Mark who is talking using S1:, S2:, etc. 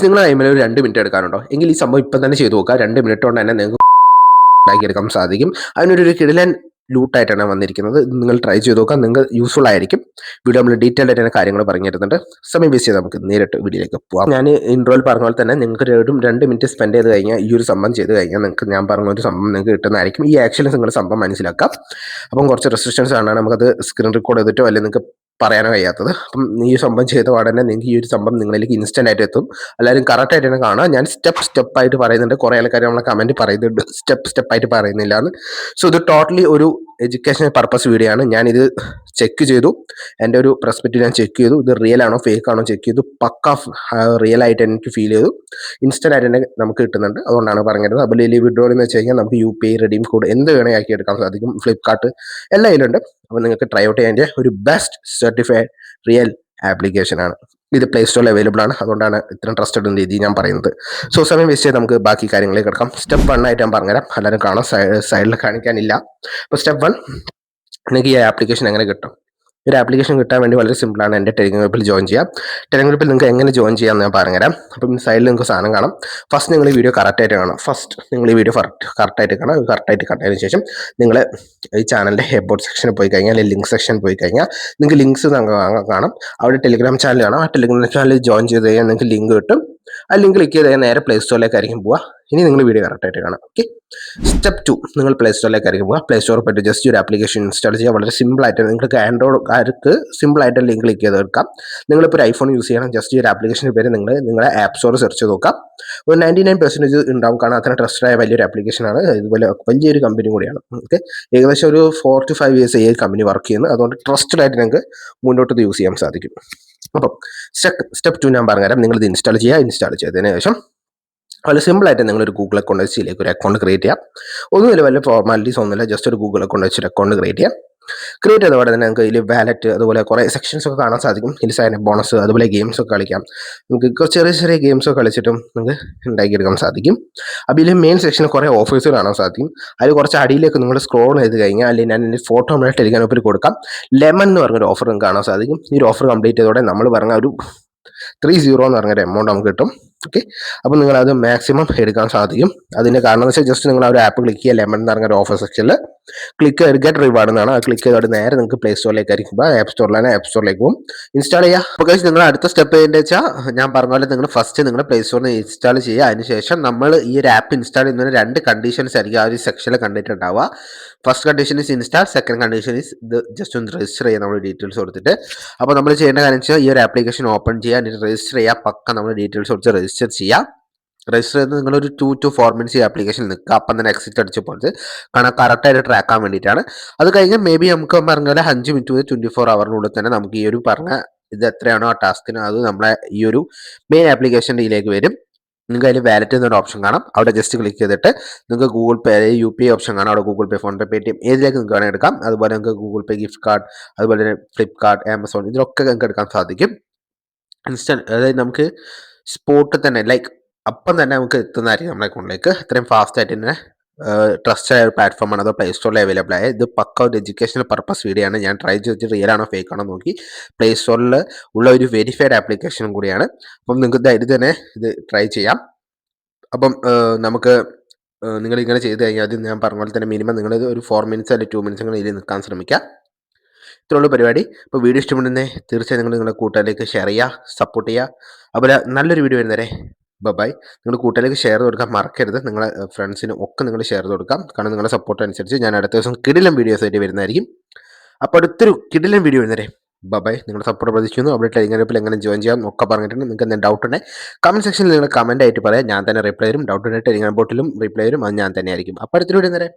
S1: നിങ്ങൾ ടൈമിൽ ഒരു 2 മിനിറ്റ് എടുക്കാനുണ്ടോ എങ്കിൽ ഈ സംഭവം ഇപ്പം തന്നെ ചെയ്തു നോക്കുക. 2 മിനിറ്റ് കൊണ്ട് തന്നെ നിങ്ങൾക്ക് ഉണ്ടാക്കിയെടുക്കാൻ സാധിക്കും. അതിനൊരു കിടിലൻ ലൂട്ടായിട്ടാണ് വന്നിരിക്കുന്നത്. ഇത് നിങ്ങൾ ട്രൈ ചെയ്ത് നോക്കാം, നിങ്ങൾക്ക് യൂസ്ഫുൾ ആയിരിക്കും. വീഡിയോ നമ്മൾ ഡീറ്റെയിൽ ആയിട്ട് കാര്യങ്ങൾ പറഞ്ഞു തരുന്നുണ്ട്. സമയം വേസ്റ്റ് ചെയ്ത് നമുക്ക് നേരിട്ട് വീഡിയോയിലേക്ക് പോകാം. ഞാൻ ഇൻട്രോയിൽ പറഞ്ഞ പോലെ തന്നെ നിങ്ങൾക്ക് 2 മിനിറ്റ് സ്പെൻഡ് ചെയ്ത് കഴിഞ്ഞാൽ ഈ ഒരു സംഭവം ചെയ്ത് കഴിഞ്ഞാൽ നിങ്ങൾക്ക് ഞാൻ പറഞ്ഞ ഒരു സംഭവം നിങ്ങൾക്ക് കിട്ടുന്നതായിരിക്കും. ഈ ആക്ഷനിൽ നിങ്ങൾ സംഭവം മനസ്സിലാക്കാം. അപ്പം കുറച്ച് റെസ്ട്രിക്ഷൻസ് ആണ്, നമുക്കത് സ്ക്രീൻ റെക്കോർഡ് ചെയ്തിട്ടോ അല്ലെങ്കിൽ നിങ്ങൾക്ക് പറയാനോ കഴിയാത്തത്. അപ്പം ഈ സംഭവം ചെയ്ത പാടന്നെ നിങ്ങൾക്ക് ഈ ഒരു സംഭവം നിങ്ങളിലേക്ക് ഇൻസ്റ്റന്റ് ആയിട്ട് എത്തും. എല്ലാവരും കറക്റ്റ് ആയിട്ട് തന്നെ കാണാം. ഞാൻ സ്റ്റെപ്പ് ആയിട്ട് പറയുന്നുണ്ട്. കുറേ ആൾക്കാർ നമ്മളെ കമന്റ് പറയുന്നുണ്ട് സ്റ്റെപ്പ് ആയിട്ട് പറയുന്നില്ല എന്ന്. സോ ഇത് ടോട്ടലി ഒരു എഡ്യൂക്കേഷണൽ പർപ്പസ് വീഡിയോ ആണ്. ഞാനിത് ചെക്ക് ചെയ്തു, എൻ്റെ ഒരു പെർസ്പെക്റ്റീവ് ഞാൻ ചെക്ക് ചെയ്തു. ഇത് റിയൽ ആണോ ഫേക്ക് ആണോ ചെക്ക് ചെയ്തു. പക്ക റിയൽ ആയിട്ട് എനിക്ക് ഫീൽ ചെയ്തു. ഇൻസ്റ്റന്റ് ആയിട്ട് തന്നെ നമുക്ക് കിട്ടുന്നുണ്ട്. അതുകൊണ്ടാണ് പറഞ്ഞത്. അതുപോലെ ഈ വിഡ്രോൾ എന്ന് വെച്ച് കഴിഞ്ഞാൽ നമുക്ക് UPI റെഡീം കോഡ് എന്ത് വേണേ ആക്കി എടുക്കാൻ സാധിക്കും. ഫ്ലിപ്കാർട്ട് എല്ലാം ഇതിലുണ്ട്. അപ്പോൾ നിങ്ങൾക്ക് ട്രൈ ഔട്ട് ചെയ്യാൻ ഒരു ബെസ്റ്റ് സർട്ടിഫൈഡ് റിയൽ ആപ്ലിക്കേഷൻ ആണ്. ഇത് പ്ലേ സ്റ്റോറിൽ അവൈലബിൾ ആണ്. അതുകൊണ്ടാണ് ഇത്രയും ട്രസ്റ്റഡ് രീതി ഞാൻ പറയുന്നത്. സോ സമയം വേസ്റ്റ് ചെയ്ത് നമുക്ക് ബാക്കി കാര്യങ്ങളിലേക്ക് കിടക്കാം. സ്റ്റെപ്പ് 1 ആയിട്ട് ഞാൻ പറഞ്ഞുതരാം. എല്ലാവരും കാണാം, സൈഡിൽ കാണിക്കാനില്ല. അപ്പോൾ സ്റ്റെപ്പ് 1, നിങ്ങൾക്ക് ഈ ആപ്ലിക്കേഷൻ എങ്ങനെ കിട്ടും. ഒരു ആപ്ലിക്കേഷൻ കിട്ടാൻ വേണ്ടി വളരെ സിമ്പിളാണ്. എൻ്റെ ടെലിഗ്രാം ഗ്രൂപ്പിൽ ജോയിൻ ചെയ്യാം. ടെലിഗ്രാം ഗ്രൂപ്പിൽ നിങ്ങൾക്ക് എങ്ങനെ ജോയിൻ ചെയ്യാമെന്ന് ഞാൻ പറഞ്ഞുതരാം. അപ്പം സൈഡിൽ നിങ്ങൾക്ക് സാധനം കാണാം. ഫസ്റ്റ് നിങ്ങൾ ഈ വീഡിയോ കറക്റ്റായിട്ട് കാണാം. നിങ്ങൾ ഈ വീഡിയോ കറക്റ്റായിട്ട് കാണാം. കറക്റ്റായിട്ട് കണ്ടതിന് ശേഷം നിങ്ങൾ ഈ ചാനലിൻ്റെ എബോട്ട് സെക്ഷനിൽ പോയി കഴിഞ്ഞാൽ, അല്ലെങ്കിൽ ലിങ്ക് സെക്ഷനിൽ പോയി കഴിഞ്ഞാൽ നിങ്ങൾക്ക് ലിങ്ക്സ് കാണാം. അവിടെ ടെലിഗ്രാം ചാനൽ കാണാം. ആ ടെലിഗ്രാം ചാനലിൽ ജോയിൻ ചെയ്ത് കഴിഞ്ഞാൽ നിങ്ങൾക്ക് ലിങ്ക് കിട്ടും. ആ ലിങ്ക് ക്ലിക്ക് ചെയ്ത് കഴിഞ്ഞാൽ നേരെ പ്ലേ സ്റ്റോറിലേക്കായിരിക്കും പോവുക. ഇനി നിങ്ങൾ വീഡിയോ കറക്റ്റായിട്ട് കാണാം. ഓക്കെ, സ്റ്റെപ്പ് 2, നിങ്ങൾ പ്ലേ സ്റ്റോറിലേക്കായിരിക്കും പോവുക. പ്ലേ സ്റ്റോറിൽ പോയിട്ട് ജസ്റ്റ് ഒരു ആപ്ലിക്കേഷൻ ഇൻസ്റ്റാൾ ചെയ്യുക. വളരെ സിമ്പിളായിട്ട് നിങ്ങൾക്ക് ആൻഡ്രോയിഡുകാർക്ക് സിമ്പിളായിട്ട് ലിങ്ക് ക്ലിക്ക് ചെയ്ത് എടുക്കാം. നിങ്ങളിപ്പോൾ ഒരു ഐഫോൺ യൂസ് ചെയ്യണം, ജസ്റ്റ് ഈ ഒരു ആപ്ലിക്കേഷൻ്റെ പേര് നിങ്ങളെ ആപ്പ് സ്റ്റോർ സെർച്ച് ചെയ്ത് നോക്കാം. ഒരു 99% ഉണ്ടാവും, കാരണം അത്ര ട്രസ്റ്റഡ് ആയ വലിയൊരു ആപ്ലിക്കേഷനാണ്. ഇതുപോലെ വലിയൊരു കമ്പനി കൂടിയാണ്. ഓക്കെ, ഏകദേശം ഒരു 4 to 5 years ഈ കമ്പനി വർക്ക് ചെയ്യുന്നത്. അതുകൊണ്ട് ട്രസ്റ്റഡ് ആയിട്ട് നിങ്ങൾക്ക് മുന്നോട്ട് യൂസ് ചെയ്യാൻ സാധിക്കും. അപ്പം സ്റ്റെപ്പ് 2 ഞാൻ പറഞ്ഞുതരാം. നിങ്ങളിത് ഇൻസ്റ്റാൾ ചെയ്തതിന് ശേഷം വളരെ സിമ്പിളായിട്ട് നിങ്ങളൊരു ഗൂഗിൾ അക്കൗണ്ട് വെച്ചിലേക്ക് ഒരു അക്കൗണ്ട് ക്രിയേറ്റ് ചെയ്യാം. ഒന്നുമില്ല, വല്ല ഫോർമാലിറ്റീസ് ഒന്നുമില്ല, ജസ്റ്റ് ഒരു ഗൂഗിൾ അക്കൗണ്ട് വെച്ചൊരു അക്കൗണ്ട് ക്രിയേറ്റ് ചെയ്യാം. ക്രിയേറ്റ് ചെയ്തപാടെ തന്നെ നമുക്ക് ഇതിൽ വാലറ്റ് അതുപോലെ കുറേ സെക്ഷൻസ് ഒക്കെ കാണാൻ സാധിക്കും. ഇതിൽ സൈൻ അപ്പ് ബോണസ് അതുപോലെ ഗെയിംസ് ഒക്കെ കളിക്കാം. നമുക്ക് ചെറിയ ഗെയിംസ് ഒക്കെ കളിച്ചിട്ടും നമുക്ക് ഉണ്ടാക്കിയെടുക്കാൻ സാധിക്കും. അപ്പോൾ ഇതിൽ മെയിൻ സെക്ഷനിൽ കുറേ ഓഫേഴ്സ് കാണാൻ സാധിക്കും. അതിൽ കുറച്ച് അടിയിലേക്ക് നിങ്ങൾ സ്ക്രോൾ ചെയ്ത് കഴിഞ്ഞാൽ, അല്ലെങ്കിൽ ഞാൻ എൻ്റെ ഫോട്ടോ നമ്മുടെ ടെലിഗ്രാം ഗ്രൂപ്പിൽ കൊടുക്കാം. ലെമൺ എന്ന് പറഞ്ഞൊരു ഓഫർ നിങ്ങൾക്ക് കാണാൻ സാധിക്കും. ഈ ഒരു ഓഫർ കംപ്ലീറ്റ് ചെയ്തതോടെ നമ്മൾ പറഞ്ഞ ഒരു 30 എന്ന് പറഞ്ഞൊരു എമൗണ്ട് നമുക്ക് കിട്ടും. ഓക്കെ, അപ്പോൾ നിങ്ങളത് മാക്സിമം എടുക്കാൻ സാധിക്കും. അതിൻ്റെ കാരണം എന്ന് വെച്ചാൽ ജസ്റ്റ് നിങ്ങൾ ആ ഒരു ആപ്പ് ക്ലിക്ക് ചെയ്യുക. ലെമൺ എന്ന് പറഞ്ഞൊരു ഓഫർ സെക്ഷനിൽ ക്ലിക്ക് ചെയ്ത് ഗെറ്റ് റിവാർഡ് എന്നാണ്. അത് ക്ലിക്ക് ചെയ്തോടെ നേരെ നിങ്ങൾക്ക് പ്ലേ സ്റ്റോറിലേക്ക് ആയിരിക്കും, ആപ്പ് സ്റ്റോറിലേക്ക് പോകും, ഇൻസ്റ്റാൾ ചെയ്യുക. അപ്പോൾ കഴിച്ച് നിങ്ങൾ അടുത്ത സ്റ്റെപ്പ് ചെയ്യേണ്ടത് വെച്ചാൽ, ഞാൻ പറഞ്ഞ പോലെ നിങ്ങൾ ഫസ്റ്റ് നിങ്ങൾ പ്ലേ സ്റ്റോറിൽ നിന്ന് ഇൻസ്റ്റാൾ ചെയ്യുക. അതിനുശേഷം നമ്മൾ ഈ ഒരു ആപ്പ് ഇൻസ്റ്റാൾ ചെയ്യുന്നതിന് 2 കണ്ടീഷൻസ് ആയിരിക്കും ആ ഒരു സെക്ഷനിൽ കണ്ടിട്ടുണ്ടാവുക. First condition is install, second condition is ഇത് ജസ്റ്റ് ഒന്ന് രജിസ്റ്റർ ചെയ്യുക നമ്മൾ ഡീറ്റെയിൽസ് കൊടുത്തിട്ട്. അപ്പോൾ നമ്മൾ ചെയ്യേണ്ട കാര്യം വെച്ചാൽ ഈ ഒരു ആപ്ലിക്കേഷൻ ഓപ്പൺ ചെയ്യുക, എന്നിട്ട് രജിസ്റ്റർ ചെയ്യുക. പക്ക നമ്മൾ ഡീറ്റെയിൽസ് കൊടുത്ത് രജിസ്റ്റർ ചെയ്യുക. രജിസ്റ്റർ ചെയ്ത് നിങ്ങളൊരു 2 to 4 minutes ഈ ആപ്ലിക്കേഷൻ നിൽക്കുക. അപ്പം തന്നെ എക്സിറ്റ് അടിച്ച് പോയിട്ട്, കാരണം കറക്റ്റായിട്ട് ട്രാക്ക് ആകാൻ വേണ്ടിയിട്ടാണ്. അത് കഴിഞ്ഞ് മേ ബി നമുക്ക് പറഞ്ഞാൽ 5 minute മുതൽ 24 hourനുള്ളിൽ തന്നെ നമുക്ക് ഈ ഒരു പറഞ്ഞ ഇത് എത്രയാണോ ആ ടാസ്കിന് അത് നമ്മളെ ഈ ഒരു മെയിൻ ആപ്ലിക്കേഷൻ്റെ ഇതിലേക്ക് വരും. നിങ്ങൾക്ക് അതിൽ വാലറ്റ് എന്നൊരു ഓപ്ഷൻ കാണാം. അവിടെ ജസ്റ്റ് ക്ലിക്ക് ചെയ്തിട്ട് നിങ്ങൾക്ക് ഗൂഗിൾ പേ, UPI ഓപ്ഷൻ കാണാം. അവിടെ ഗൂഗിൾ പേ, ഫോൺ പേ, പേടിഎം ഏതിലേക്ക് നിങ്ങൾക്ക് വേണമെങ്കിൽ എടുക്കാം. അതുപോലെ നിങ്ങൾക്ക് ഗൂഗിൾ പേ, ഗിഫ്റ്റ് കാർഡ്, അതുപോലെ തന്നെ ഫ്ലിപ്കാർട്ട്, ആമസോൺ, ഇതിലൊക്കെ നിങ്ങൾക്ക് എടുക്കാൻ സാധിക്കും. ഇൻസ്റ്റന്റ്, അതായത് നമുക്ക് സ്പോട്ടിൽ തന്നെ അപ്പം തന്നെ നമുക്ക് എത്തുന്നതായിരിക്കും നമ്മുടെ അക്കൗണ്ടിലേക്ക്. അത്രയും ഫാസ്റ്റ് ആയിട്ട് തന്നെ ട്രസ്റ്റഡ് ആയ ഒരു പ്ലാറ്റ്ഫോമാണ്. അത് പ്ലേ സ്റ്റോറിൽ അവൈലബിൾ ആയ. ഇത് പക്ക ഒരു എഡ്യൂക്കേഷണൽ പർപ്പസ് വീഡിയോ ആണ്. ഞാൻ ട്രൈ ചെയ്തിട്ട് റിയൽ ആണോ ഫേക്ക് ആണോ നോക്കി. പ്ലേ സ്റ്റോറിൽ ഉള്ള ഒരു വെരിഫൈഡ് ആപ്ലിക്കേഷനും കൂടിയാണ്. അപ്പം നിങ്ങൾക്ക് ധൈര്യം തന്നെ ഇത് ട്രൈ ചെയ്യാം. അപ്പം നമുക്ക് നിങ്ങൾ ഇങ്ങനെ ചെയ്ത് കഴിഞ്ഞാൽ അത് ഞാൻ പറഞ്ഞ പോലെ തന്നെ മിനിമം നിങ്ങൾ ഒരു 4 minutes അല്ലെങ്കിൽ 2 minutes ഇതിൽ നിൽക്കാൻ ശ്രമിക്കുക. ഇത്രയുള്ള പരിപാടി. അപ്പോൾ വീഡിയോ ഇഷ്ടപ്പെടുന്നേ തീർച്ചയായും നിങ്ങൾ നിങ്ങളുടെ കൂട്ടുകാരിലേക്ക് ഷെയർ ചെയ്യുക, സപ്പോർട്ട് ചെയ്യുക. അതുപോലെ നല്ലൊരു വീഡിയോ വരുന്നവരെ ബൈ. നിങ്ങൾ കൂട്ടുകാരിലേക്ക് ഷെയർ ചെയ്ത് കൊടുക്കാൻ മറക്കരുത്. നിങ്ങളെ ഫ്രണ്ട്സിനും ഒക്കെ നിങ്ങൾ ഷെയർ ചെയ്ത് കൊടുക്കാം. കാരണം നിങ്ങളുടെ സപ്പോർട്ട് അനുസരിച്ച് ഞാൻ അടുത്ത ദിവസം കിടിലൻ വീഡിയോസ് ആയിട്ട് വരുന്നതായിരിക്കും. അപ്പോൾ അടുത്തൊരു കിടിലൻ വീഡിയോ വരുന്നവരെ ബൈ. നിങ്ങളുടെ സപ്പോർട്ട് പ്രതീക്ഷിക്കുന്നു. അവിടെ ടെലിഗ്രാം ഗ്രൂപ്പിൽ എങ്ങനെ ജോയിൻ ചെയ്യാം ഒക്കെ പറഞ്ഞിട്ടുണ്ട്. നിങ്ങൾക്ക് എന്തെങ്കിലും ഡൗട്ട് ഉണ്ടെങ്കിൽ കമൻറ്റ് സെക്ഷനിൽ നിങ്ങൾ കമൻറ്റ് ആയിട്ട് പറയാം. ഞാൻ തന്നെ റിപ്ലൈ തരും. ഡൗട്ട് ഉണ്ടെങ്കിൽ ടെലിഗ്രാം ബോട്ടിലും റിപ്ലൈ തരും. അത് ഞാൻ തന്നെ ആയിരിക്കും. അപ്പോൾ അടുത്തൊരു വീഡിയോ വരുന്നവരെ